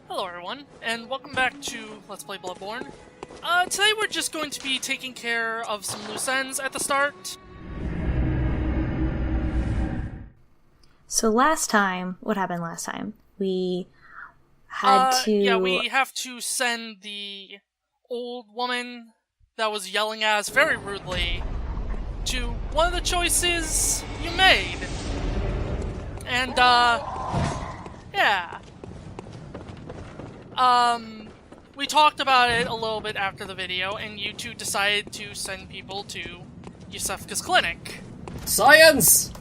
Hello everyone, and welcome back to Let's Play Bloodborne. Today we're just going to be taking care of some loose ends at the start. So last time, what happened last time? We had to... Yeah, we have to send the old woman that was yelling at us very rudely to one of the choices you made. And, yeah. We talked about it a little bit after the video, and you two decided to send people to Yusefka's clinic. Science!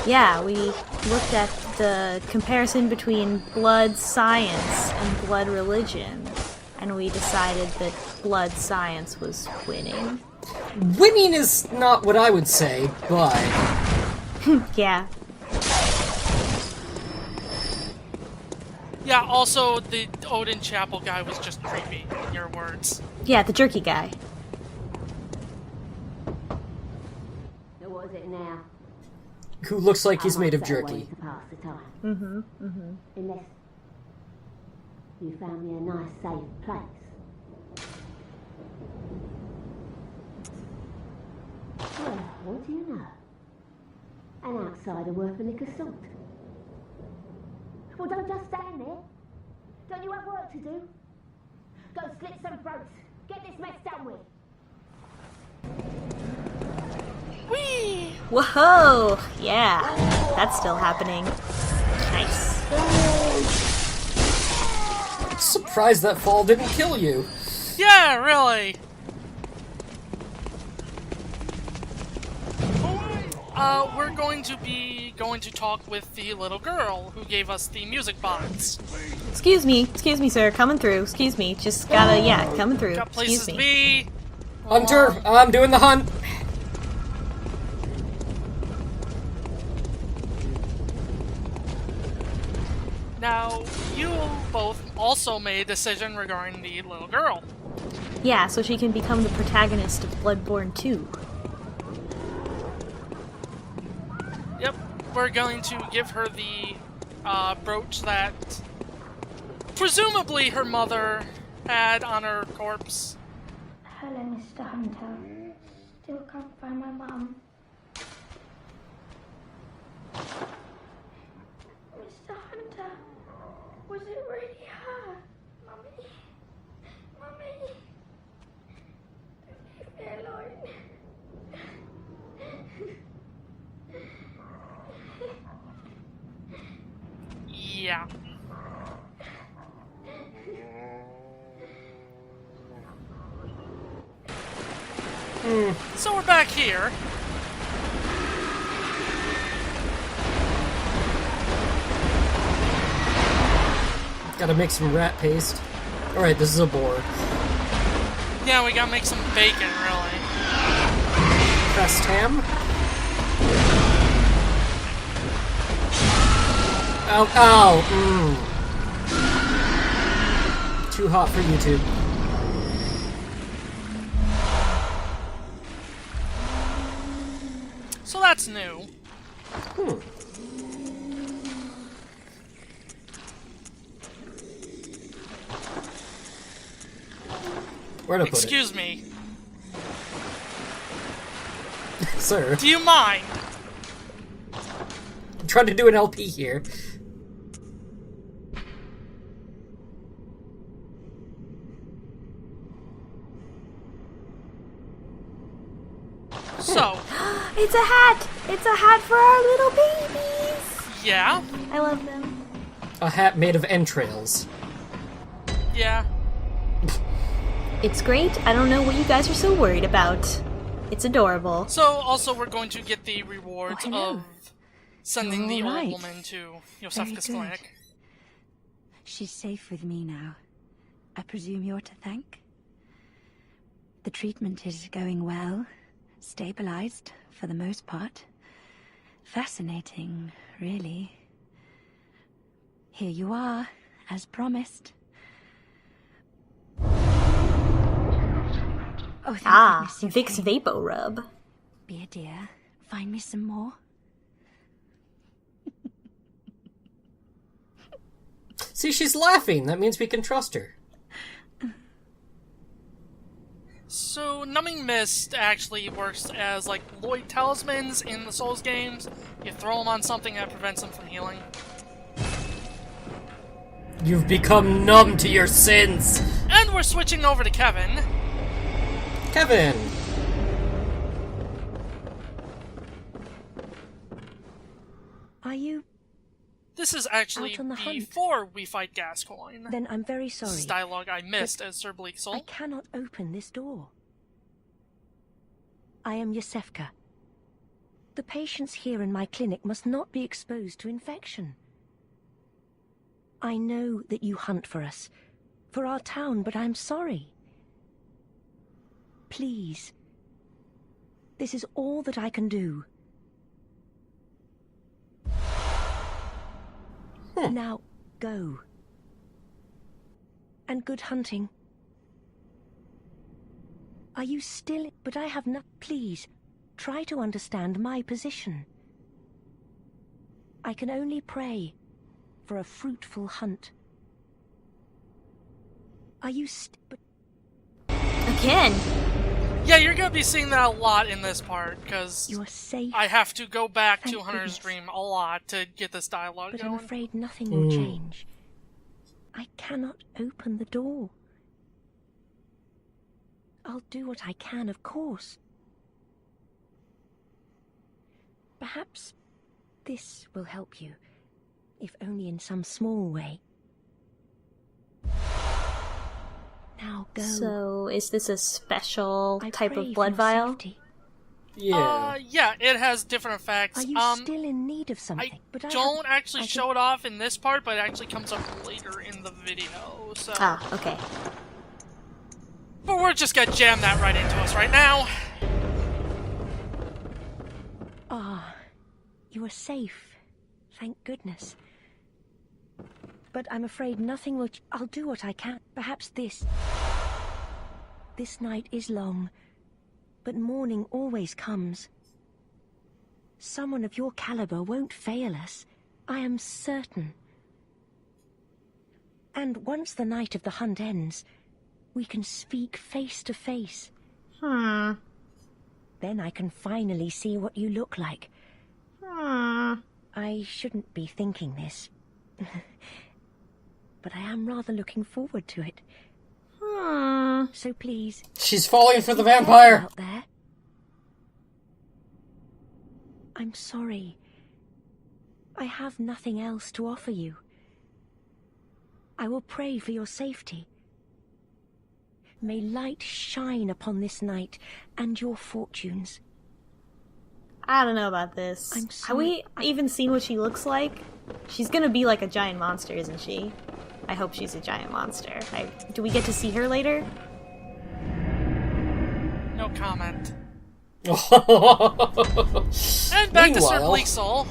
Yeah, we looked at the comparison between blood science and blood religion, and we decided that blood science was winning. Winning is not what I would say, but... Yeah. Yeah, also, the Odin Chapel guy was just creepy, in your words. Yeah, the jerky guy. Who was it now? Who looks like he's made of jerky. Unless you found me a nice, safe place. Well, what do you know? An outsider worth a lick of salt. Well, don't just stand there. Don't you have work to do? Go slit some throats. Get this mess done with. Whee! Whoa! Yeah, that's still happening. Nice. Surprised that fall didn't kill you. Yeah, really! We're going to talk with the little girl who gave us the music box. Excuse me, sir, coming through. Excuse me, just gotta, yeah, coming through. Got places Excuse to me. be. Hunter, I'm doing the hunt. Now, you both also made a decision regarding the little girl. Yeah, so she can become the protagonist of Bloodborne 2. Yep, we're going to give her the brooch that presumably her mother had on her corpse. Hello, Mr. Hunter. Still can't find my mum. Mr. Hunter, was it really her? Mummy? Mummy? Leave me alone. Yeah. So we're back here. Gotta make some rat paste. Alright, this is a boar. Yeah, we gotta make some bacon, really. Pressed ham. Ow, ow! Too hot for YouTube. So that's new. Where to put Excuse me. it? Sir, Do you mind? I'm trying to do an LP here. So, It's a hat! It's a hat for our little babies! yeah. I love them. A hat made of entrails. Yeah. It's great. I don't know what you guys are so worried about. It's adorable. So, also, we're going to get the rewards hello. of sending the You're all old right. woman to Very Yusefka's good. clinic. She's safe with me now. I presume you're to thank? The treatment is going well. Stabilized, for the most part. Fascinating, really. Here you are, as promised. Oh, thank Ah, goodness you Vic's came. Vapo Rub. Be a dear. Find me some more. See, she's laughing. That means we can trust her. So, Numbing Mist actually works as, like, Lloyd talismans in the Souls games. You throw them on something that prevents them from healing. You've become numb to your sins. And we're switching over to Kevin. Kevin! Are you? This is actually Out on the hunt. before we fight Gascoigne. Then I'm very This sorry. is dialogue I missed as Sir Bleak I Soul. cannot open this door. I am Yosefka. The patients here in my clinic must not be exposed to infection. I know that you hunt for us, for our town, but I'm sorry. Please. This is all that I can do. Now, go. And good hunting. Are you still... But I have not... Please, try to understand my position. I can only pray for a fruitful hunt. Are you but Again. Yeah, you're gonna be seeing that a lot in this part, because you're safe? I have to go back to Thank Hunter's goodness. Dream a lot to get this dialogue But going. I'm afraid nothing will change. I cannot open the door. I'll do what I can, of course. Perhaps this will help you, if only in some small way. Now go. So, is this a special I type pray of for blood your vial? safety. Yeah. Yeah, it has different effects. Are you still in need of something? I But don't haven't- actually I show it off in this part, but it actually comes up later in the video, so... Ah, okay. But we're just gonna jam that right into us right now. Ah, you are safe. Thank goodness. But I'm afraid nothing will... I'll do what I can. Perhaps this... This night is long, but morning always comes. Someone of your caliber won't fail us. I am certain. And once the night of the hunt ends, we can speak face to face. Then I can finally see what you look like. I shouldn't be thinking this. But I am rather looking forward to it. So please... She's falling for the be careful vampire! out there. I'm sorry. I have nothing else to offer you. I will pray for your safety. May light shine upon this night and your fortunes. I don't know about this. I'm Have sorry. we even seen what she looks like? She's gonna be like a giant monster, isn't she? I hope she's a giant monster. Do we get to see her later? No comment. And back to Sir Meanwhile- Bleak Soul.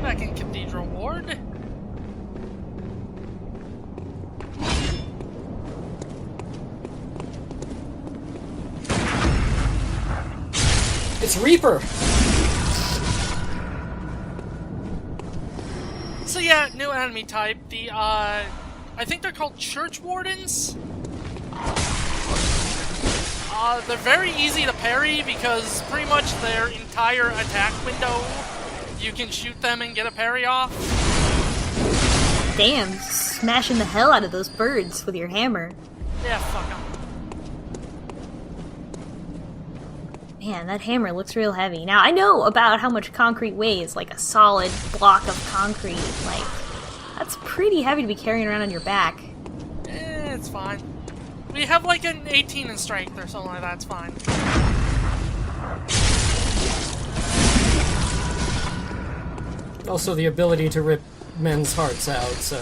Back in Cathedral Ward. It's Reaper! So yeah, new enemy type. The, I think they're called Church Wardens. They're very easy to parry because pretty much their entire attack window, you can shoot them and get a parry off. Damn, smashing the hell out of those birds with your hammer. Yeah, fuck them. Man, that hammer looks real heavy. Now, I know about how much concrete weighs, like a solid block of concrete. Like, that's pretty heavy to be carrying around on your back. It's fine. We have like an 18 in strength or something like that, it's fine. Also the ability to rip men's hearts out, so...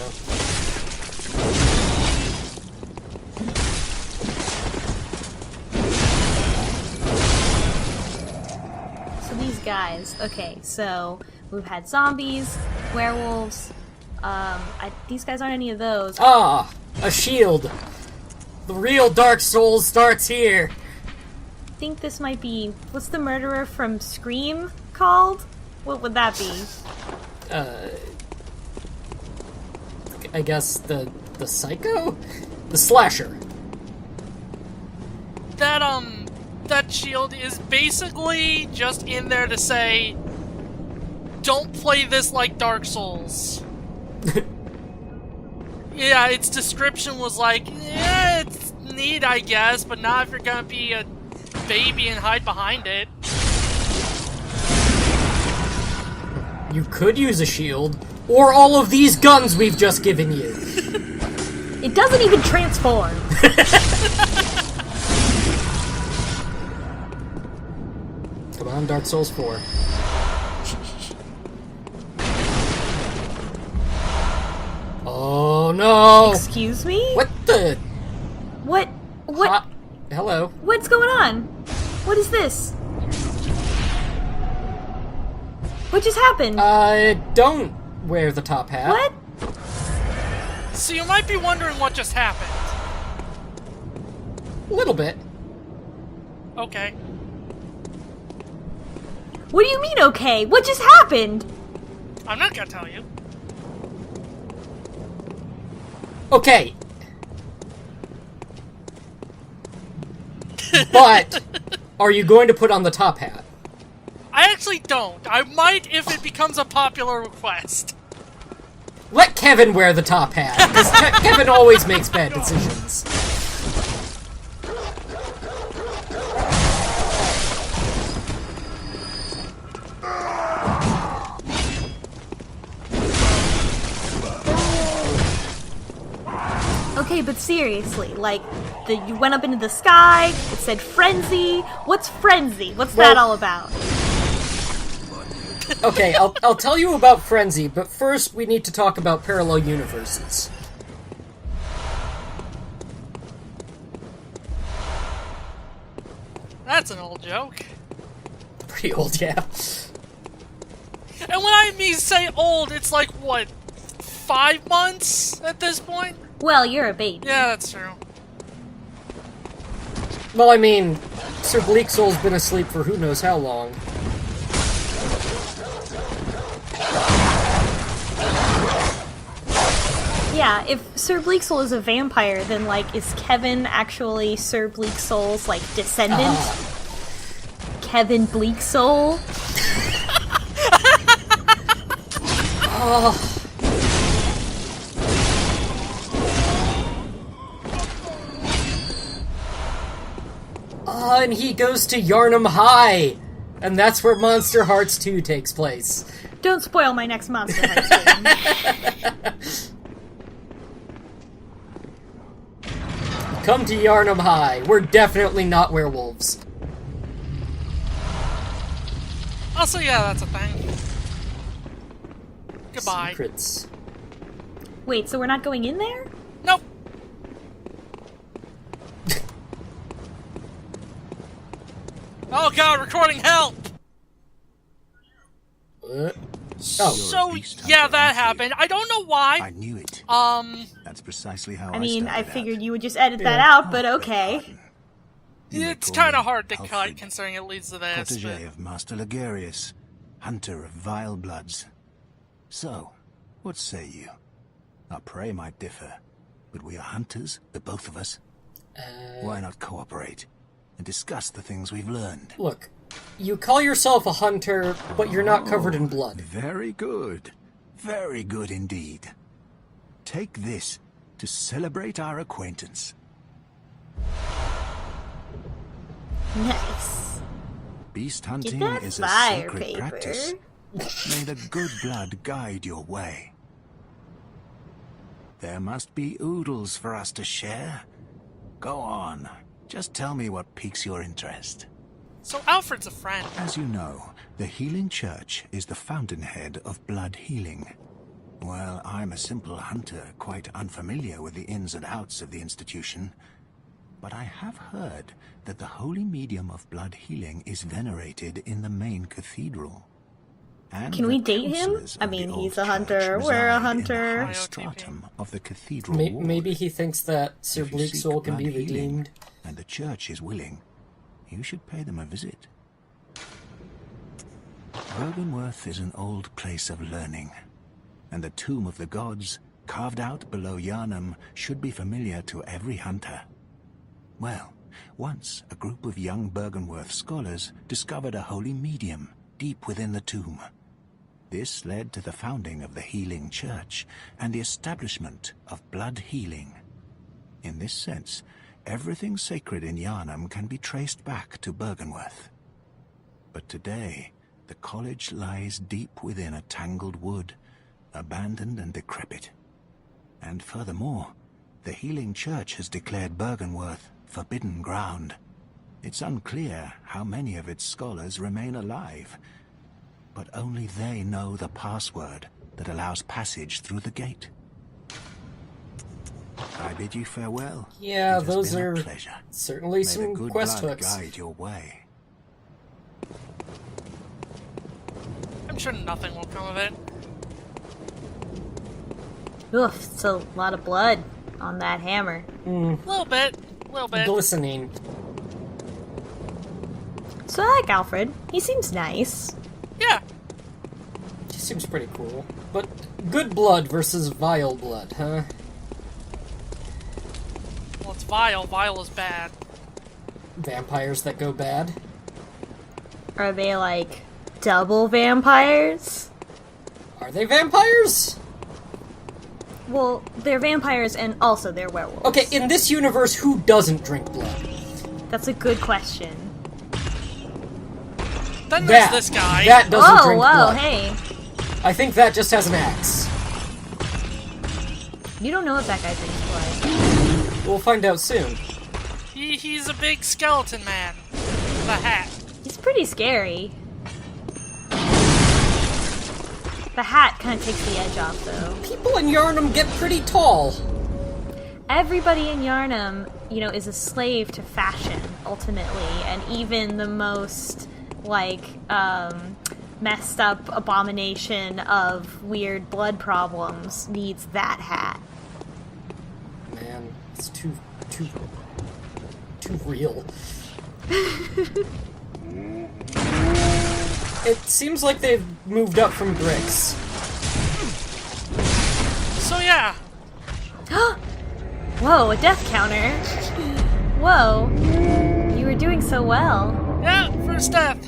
So these guys, okay, so we've had zombies, werewolves, these guys aren't any of those. Ah! A shield! The real Dark Souls starts here. I think this might be... What's the murderer from Scream called? What would that be? I guess the psycho? The slasher. That shield is basically just in there to say, don't play this like Dark Souls. Yeah, its description was like, yeah, it's neat, I guess, but not if you're gonna be a baby and hide behind it. You could use a shield, or all of these guns we've just given you. It doesn't even transform. Come on, Dark Souls 4. Oh no! Excuse me? What the? What? Hello. What's going on? What is this? What just happened? Don't wear the top hat. What? So you might be wondering what just happened. A little bit. Okay. What do you mean, okay? What just happened? I'm not gonna tell you. Okay. But, are you going to put on the top hat? I actually don't. I might if it becomes a popular request. Let Kevin wear the top hat, because Kevin always makes bad decisions. Okay, but seriously, like, you went up into the sky, it said frenzy. What's frenzy? What's that all about? Okay, I'll tell you about Frenzy, but first we need to talk about parallel universes. That's an old joke. Pretty old, yeah. And when I say old, it's like, what, 5 months at this point? Well, you're a baby. Yeah, that's true. Well, I mean, Sir Bleak Soul's been asleep for who knows how long. Yeah, if Sir Bleak Soul is a vampire, then, like, is Kevin actually Sir Bleak Soul's, like, descendant? Kevin Bleak Soul? Oh. And he goes to Yarnum High! And that's where Monster Hearts 2 takes place. Don't spoil my next Monster Hearts game. Come to Yarnum High. We're definitely not werewolves. Also, yeah, that's a thing. Goodbye. Secrets. Wait, so we're not going in there? Nope. Oh god, recording help! Oh. So, yeah, that happened. I don't know why. I knew it. That's precisely how I mean, I started figured out. you would just edit that out, but okay. You may It's call kind of me hard to Alfred, cut, considering it leads to this. protege But... of Master Ligarius, hunter of vile bloods. So, what say you? Our prey might differ, but we are hunters, the both of us. Why not cooperate and discuss the things we've learned? Look, you call yourself a hunter, but you're not covered in blood. Very good. Very good indeed. Take this to celebrate our acquaintance. Nice. Beast Get hunting that is a fire sacred paper. practice. May the good blood guide your way. There must be oodles for us to share. Go on. Just tell me what piques your interest. So Alfred's a friend. As you know, the Healing Church is the fountainhead of blood healing. Well, I'm a simple hunter, quite unfamiliar with the ins and outs of the institution. But I have heard that the holy medium of blood healing is venerated in the main cathedral. And Can we the date him? councillors I of the mean, old he's a church hunter, we're a reside in the hunter. high stratum of the cathedral Maybe ward. he thinks that Sir If you Bleak's seek soul can be blood healing, redeemed. and the church is willing, you should pay them a visit. Byrgenworth is an old place of learning, and the tomb of the gods, carved out below Yharnam, should be familiar to every hunter. Well, once a group of young Byrgenworth scholars discovered a holy medium deep within the tomb. This led to the founding of the Healing Church and the establishment of blood healing. In this sense, everything sacred in Yharnam can be traced back to Byrgenworth. But today, the college lies deep within a tangled wood, abandoned and decrepit. And furthermore, the Healing Church has declared Byrgenworth forbidden ground. It's unclear how many of its scholars remain alive, but only they know the password that allows passage through the gate. I bid you farewell. Yeah, It has those been a are pleasure. certainly May some the good quest blood hooks. guide your way. I'm sure nothing will come of it. Oof, it's a lot of blood on that hammer. Little bit. Glistening. So I like Alfred. He seems nice. Yeah. He seems pretty cool. But good blood versus vile blood, huh? Well, it's vile. Vile is bad. Vampires that go bad. Are they like double vampires? Are they vampires? Well, they're vampires and also they're werewolves. Okay, in this universe, who doesn't drink blood? That's a good question. Then there's this guy. That doesn't Oh, drink whoa, blood. hey. I think that just has an axe. You don't know if that guy drinks blood. We'll find out soon. He's a big skeleton man. With a hat. He's pretty scary. The hat kind of takes the edge off, though. People in Yharnam get pretty tall. Everybody in Yharnam, you know, is a slave to fashion, ultimately, and even the most, like, messed up abomination of weird blood problems needs that hat. Man, it's too real. It seems like they've moved up from bricks. So yeah. Whoa, a death counter. Whoa. You were doing so well. Yeah, first death.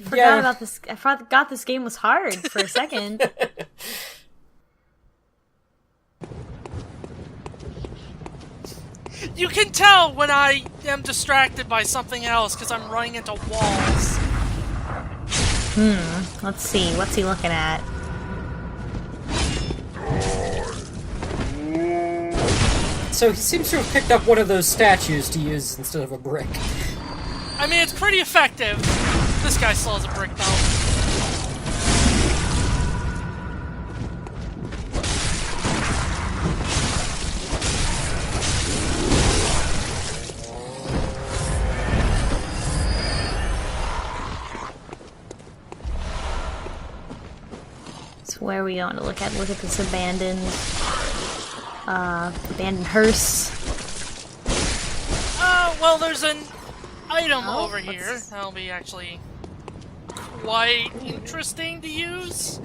I forgot about this. I forgot this game was hard for a second. You can tell when I am distracted by something else because I'm running into walls. Let's see. What's he looking at? So he seems to have picked up one of those statues to use instead of a brick. I mean, it's pretty effective. This guy still has a brick though. So where are we going to look at? Look at this abandoned hearse. Well, there's an item Oh, over here that'll be actually quite interesting to use.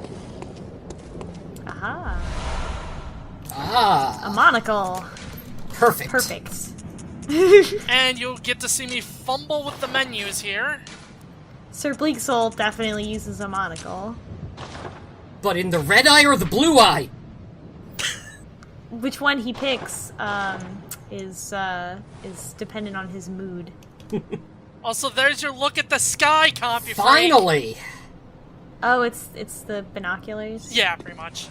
Aha. Ah, A monocle. perfect. Perfect. And you'll get to see me fumble with the menus here. Sir Bleaksoul definitely uses a monocle. But in the red eye or the blue eye? Which one he picks is dependent on his mood. Also, there's your look at the sky, Compy Freak. Finally! Oh, it's the binoculars? Yeah, pretty much.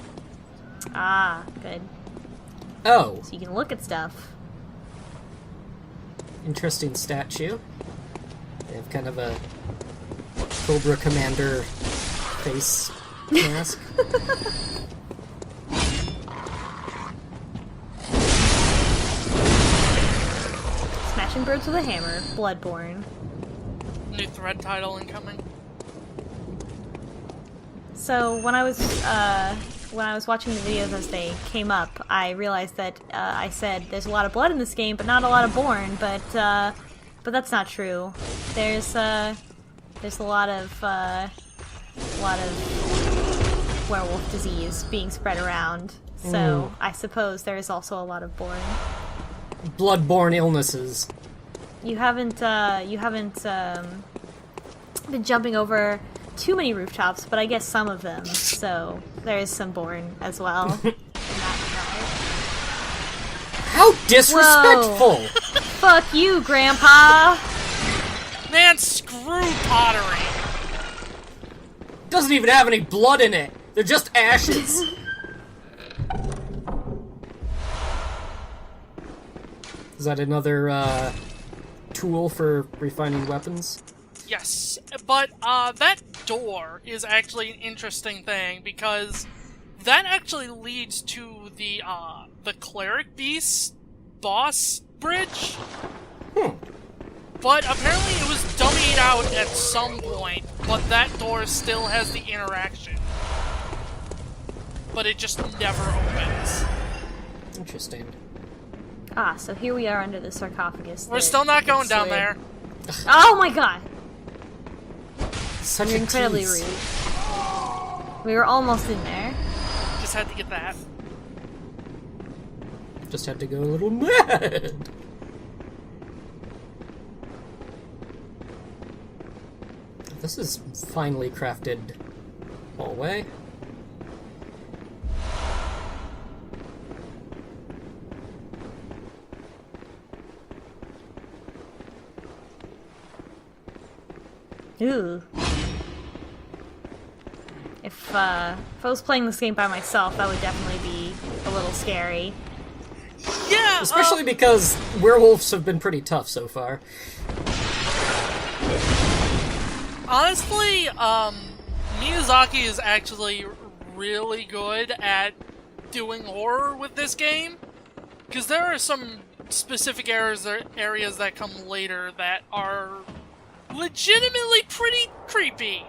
Ah, good. Oh, So you can look at stuff. interesting statue. They have kind of a Cobra Commander face mask. Smashing birds with a hammer. Bloodborne. New thread title incoming. So when I was watching the videos as they came up, I realized that I said there's a lot of blood in this game, but not a lot of Born. But that's not true. There's a lot of werewolf disease being spread around. So I suppose there is also a lot of Born. Bloodborne illnesses. You haven't been jumping over too many rooftops, but I guess some of them. So there is some Born as well. In that regard. How disrespectful! Fuck you, Grandpa! Man, screw pottery. Doesn't even have any blood in it. They're just ashes. Is that another tool for refining weapons? Yes, but that door is actually an interesting thing because that actually leads to the cleric beast boss bridge. But apparently it was dummied out at some point, but that door still has the interaction. But it just never opens. Interesting. Ah, so here we are under the sarcophagus. We're still not going down there. Oh my god! Such You're a incredibly tease. rude. We were almost in there. Just had to get that. Just had to go a little mad. This is finely crafted hallway. Ooh. If I was playing this game by myself, that would definitely be a little scary. Yeah! Especially because werewolves have been pretty tough so far. Honestly, Miyazaki is actually really good at doing horror with this game. Because there are some specific areas that come later that are legitimately pretty creepy.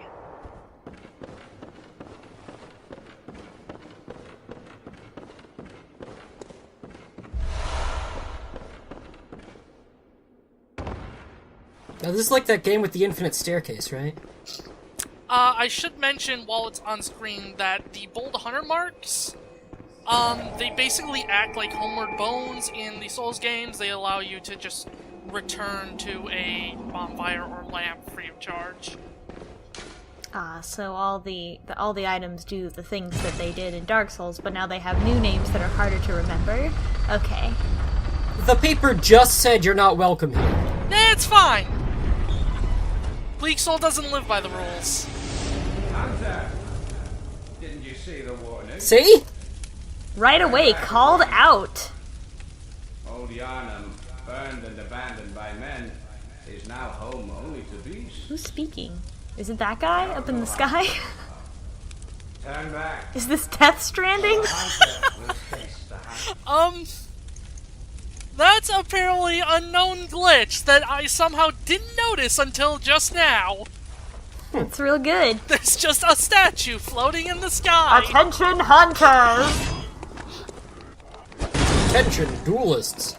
Now, this is like that game with the infinite staircase, right? I should mention while it's on screen that the bold hunter marks, they basically act like homeward bones in the Souls games. They allow you to just return to a bonfire or lamp free of charge. Ah, so all the items do the things that they did in Dark Souls, but now they have new names that are harder to remember. Okay. The paper just said you're not welcome here. Nah, it's fine. Bleak Soul doesn't live by the rules. Hunter, didn't you see the warning? See? Right away, called out. Old Yarnum, burned and abandoned by men, is now home only to beasts. Who's speaking? Is it that guy up in the sky? Turn back. Is this Death Stranding? Hunter will face the hunt. That's apparently a known glitch that I somehow didn't notice until just now. It's real good. There's just a statue floating in the sky. Attention, hunters! Attention, duelists.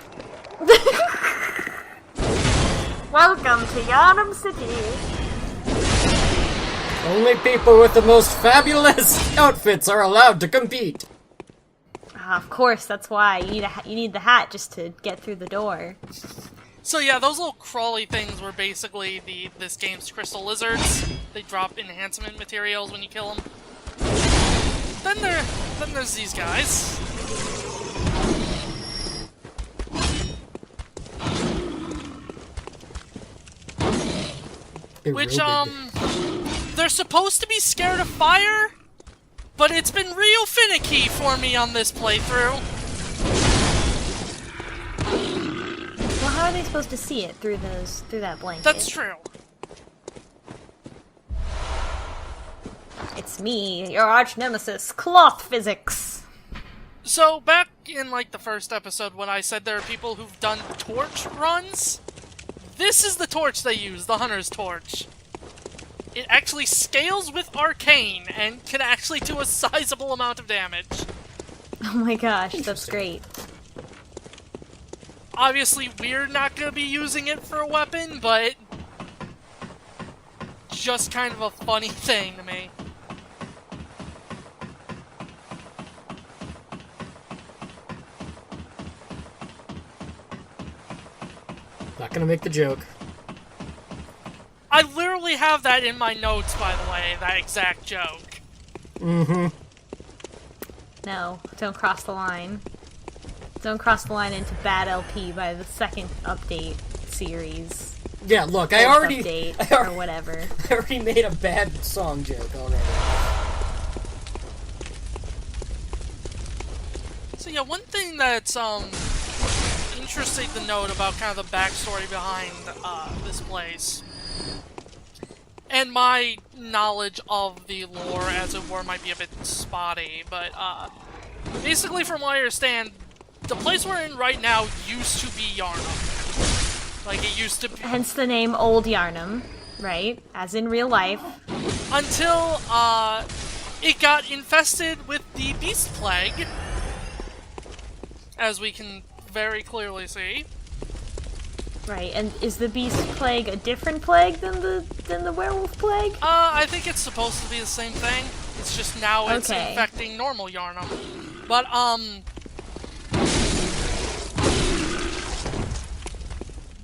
Welcome to Yarnum City. Only people with the most fabulous outfits are allowed to compete. Of course, that's why you need the hat just to get through the door. So yeah, those little crawly things were basically this game's crystal lizards. They drop enhancement materials when you kill them. Then there's these guys. Which they're supposed to be scared of fire, but it's been real finicky for me on this playthrough. Well, how are they supposed to see it through that blanket? That's true. It's me, your arch nemesis, Cloth Physics. So back in like the first episode when I said there are people who've done torch runs, this is the torch they use, the Hunter's Torch. it actually scales with Arcane and can actually do a sizable amount of damage. Oh my gosh, that's great. Obviously, we're not going to be using it for a weapon, but just kind of a funny thing to me. Not gonna make the joke. I literally have that in my notes, by the way, that exact joke. Mm-hmm. No, don't cross the line. Don't cross the line into bad LP by the second update series. Yeah, look, Fourth I already update, or whatever. I already made a bad song joke already. So yeah, one thing that's interesting to note about kind of the backstory behind this place, and my knowledge of the lore, as it were, might be a bit spotty, but basically from what I understand, the place we're in right now used to be Yharnam. Like, it used to be... Hence the name Old Yharnam, right? As in real life. Until, it got infested with the Beast Plague, as we can very clearly see. Right, and is the Beast Plague a different plague than the Werewolf Plague? I think it's supposed to be the same thing. It's just now it's Okay. infecting normal Yharnam. But,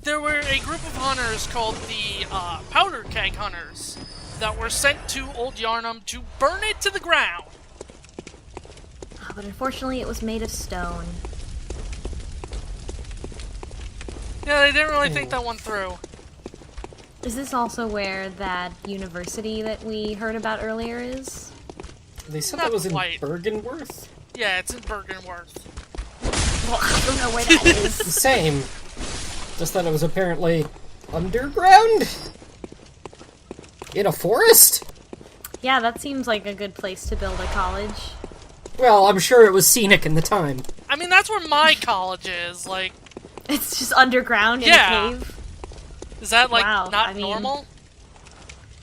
there were a group of hunters called the Powder Keg Hunters that were sent to Old Yharnam to burn it to the ground. But unfortunately it was made of stone. Yeah, they didn't really think that one through. Is this also where that university that we heard about earlier is? They said Not that was quite. in Bergenworth? Yeah, it's in Bergenworth. Well, I don't know where that is. Same. Just that it was apparently underground? In a forest? Yeah, that seems like a good place to build a college. Well, I'm sure it was scenic in the time. I mean, that's where my college is, like... It's just underground in Yeah. a cave? Is that, like, Wow, not I mean- normal?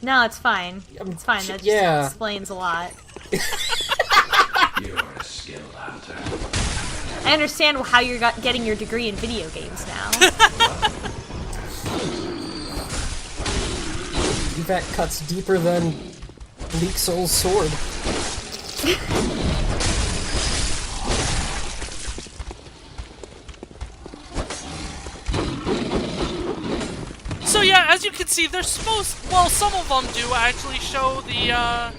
No, it's fine. It's fine, that just yeah. explains a lot. You're a skilled hunter. I understand how you're getting your degree in video games now. Dvac cuts deeper than Bleak Soul's sword. So yeah, as you can see, they're supposed... Well, some of them do actually show the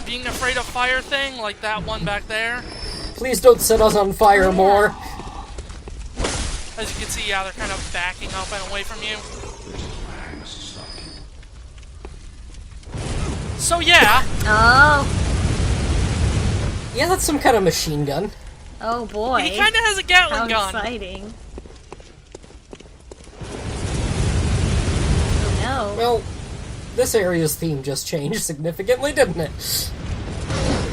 being afraid of fire thing, like that one back there. Please don't set us on fire more. As you can see, yeah, they're kind of backing up and away from you. So yeah. Oh. Yeah, that's some kind of machine gun. Oh boy. He kind of has a Gatling How gun. exciting. Oh no. Well, this area's theme just changed significantly, didn't it?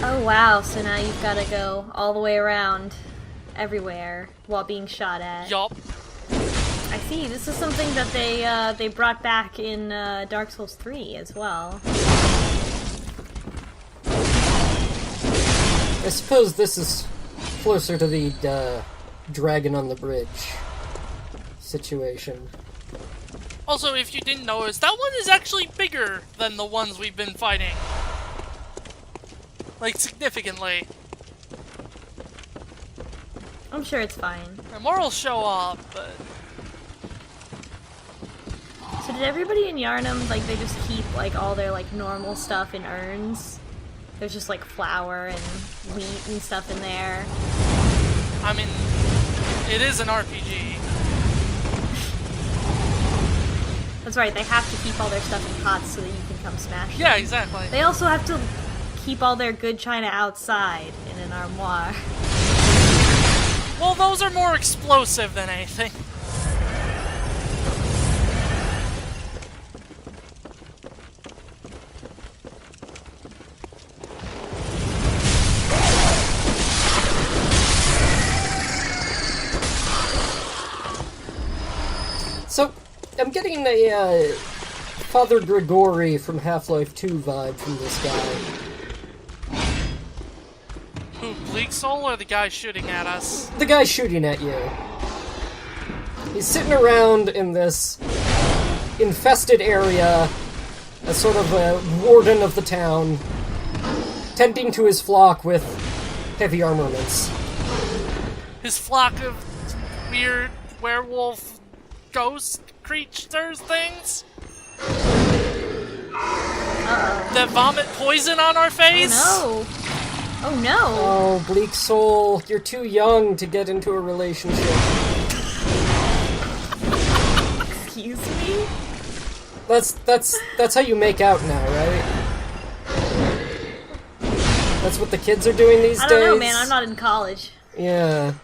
Oh wow, so now you've got to go all the way around everywhere while being shot at. Yup. I see, this is something that they brought back in Dark Souls 3 as well. I suppose this is closer to the dragon on the bridge situation. Also, if you didn't notice, that one is actually bigger than the ones we've been fighting. Like, significantly. I'm sure it's fine. And more will show up, but... So did everybody in Yharnam, like, they just keep, like, all their, like, normal stuff in urns? There's just, like, flour and wheat and stuff in there. I mean, it is an RPG. That's right, they have to keep all their stuff in pots so that you can come smash Yeah, them. exactly. They also have to keep all their good china outside in an armoire. Well, those are more explosive than anything. So, I'm getting a Father Grigori from Half-Life 2 vibe from this guy. Who, Bleak Soul or the guy shooting at us? The guy shooting at you. He's sitting around in this infested area as sort of a warden of the town, tending to his flock with heavy armaments. His flock of weird werewolf ghost creatures things? That vomit poison on our face? No. Oh no. Oh, Bleak Soul, you're too young to get into a relationship. Excuse me? That's how you make out now, right? That's what the kids are doing these days? I don't know, man. I'm not in college. Yeah.